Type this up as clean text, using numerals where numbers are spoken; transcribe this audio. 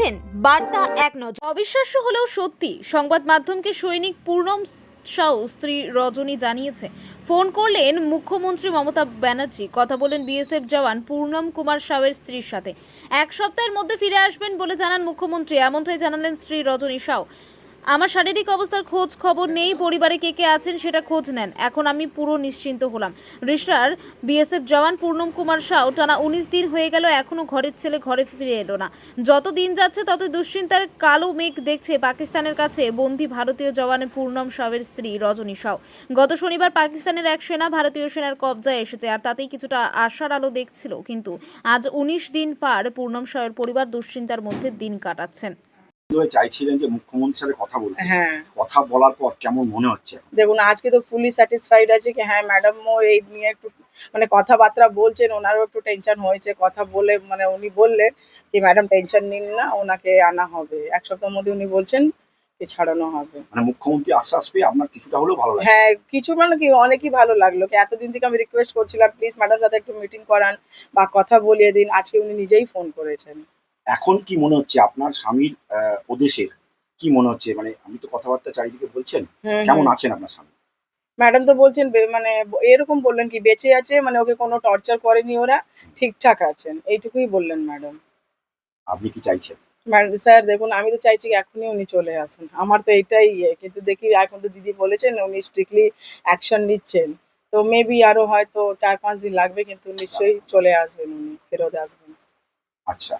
দেখছেন বার্তা এক নজর। অবিশ্বাস্য হলেও সত্যি, সংবাদ মাধ্যমকে সৈনিক পূর্ণম সাউ স্ত্রী রজনী জানিয়েছে ফোন করলেন মুখ্যমন্ত্রী মমতা ব্যানার্জি, কথা বলেন বিএসএফ জওয়ান পূর্ণম কুমার সাউয়ের স্ত্রীর সাথে। এক সপ্তাহের মধ্যে ফিরে আসবেন বলে জানান মুখ্যমন্ত্রী। এমনটাই জানালেন স্ত্রী রজনী সাউ। আমার শারীরিক অবস্থার খোঁজ খবর নেই, পরিবারে কে কে আছেন সেটা খোঁজ নেন, এখন আমি পুরো নিশ্চিন্ত হলাম। রিশরার বিএসএফ জওয়ান পূর্ণম কুমার সাউ টানা 19 দিন হয়ে গেল, এখনো ঘরের ছেলে ঘরে ফিরে এলো না। যত দিন যাচ্ছে তত দুশ্চিন্তার কালো মেঘ দেখছে পাকিস্তানের কাছে বন্দী ভারতীয় জওয়ান পূর্ণম সাউয়ের স্ত্রী রজনী সাউ। গত শনিবার পাকিস্তানের এক সেনা ভারতীয় সেনার কবজায় এসেছে, আর তাতেই কিছুটা আশার আলো দেখছিল, কিন্তু আজ 19 দিন পার পূর্ণম সাউয়ের পরিবার দুশ্চিন্তার মধ্যে দিন কাটাচ্ছেন। চাইছিলেন যে মুখ্যমন্ত্রীর সাথে কথা বলতে। হ্যাঁ, কথা বলার পর কেমন মনে হচ্ছে এখন? দেখুন আজকে তো ফুলি স্যাটিসফাইড আছে কি হ্যাঁ ম্যাডামও এই নিয়ে একটু মানে কথাবার্তা বলছেন, ওনারও একটু টেনশন হয়েছে। কথা বলে মানে উনি বললেন কি ম্যাডাম টেনশন নিন না, ওনাকে আনা হবে। এক সপ্তাহের মধ্যে উনি বলছেন কি ছাড়ানো হবে। মানে মুখ্যমন্ত্রী আশ্বাস পেয়ে আপনার কিছুটা হলেও ভালো লাগে? হ্যাঁ, কিছু মানে কি অনেকই ভালো লাগলো কি এতদিন থেকে আমি রিকোয়েস্ট করছিলাম প্লিজ ম্যাডাম সাথে একটু মিটিং করান বা কথা বলিয়ে দিন। আজকে উনি নিজেই ফোন করেছেন। এখন কি মনে হচ্ছে আপনার স্বামীর ওদেশের কি মনে হচ্ছে? মানে আমি তো কথাবার্তা চারিদিকে বলছেন, হুম কেমন হুম আছেন আপনার স্বামী? ম্যাডাম তো বলছেন মানে এরকম বললেন কি বেঁচে আছে, মানে ওকে কোনো টর্চার করেনি ওরা, ঠিকঠাক আছেন, এইটুকুই বললেন ম্যাডাম। আপনি কি চাইছেন? স্যার দেখুন আমি তো চাইছি এখনই উনি চলে আসুন, আমার তো এটাই কিন্তু দেখি এখন তো দিদি বলেছেন উনি স্ট্রিক্টলি অ্যাকশন নিচ্ছেন, তো মেবি আরো হয়তো 4-5 দিন লাগবে, কিন্তু নিশ্চয়ই চলে আসবেন, উনি ফেরত আসবেন। আচ্ছা,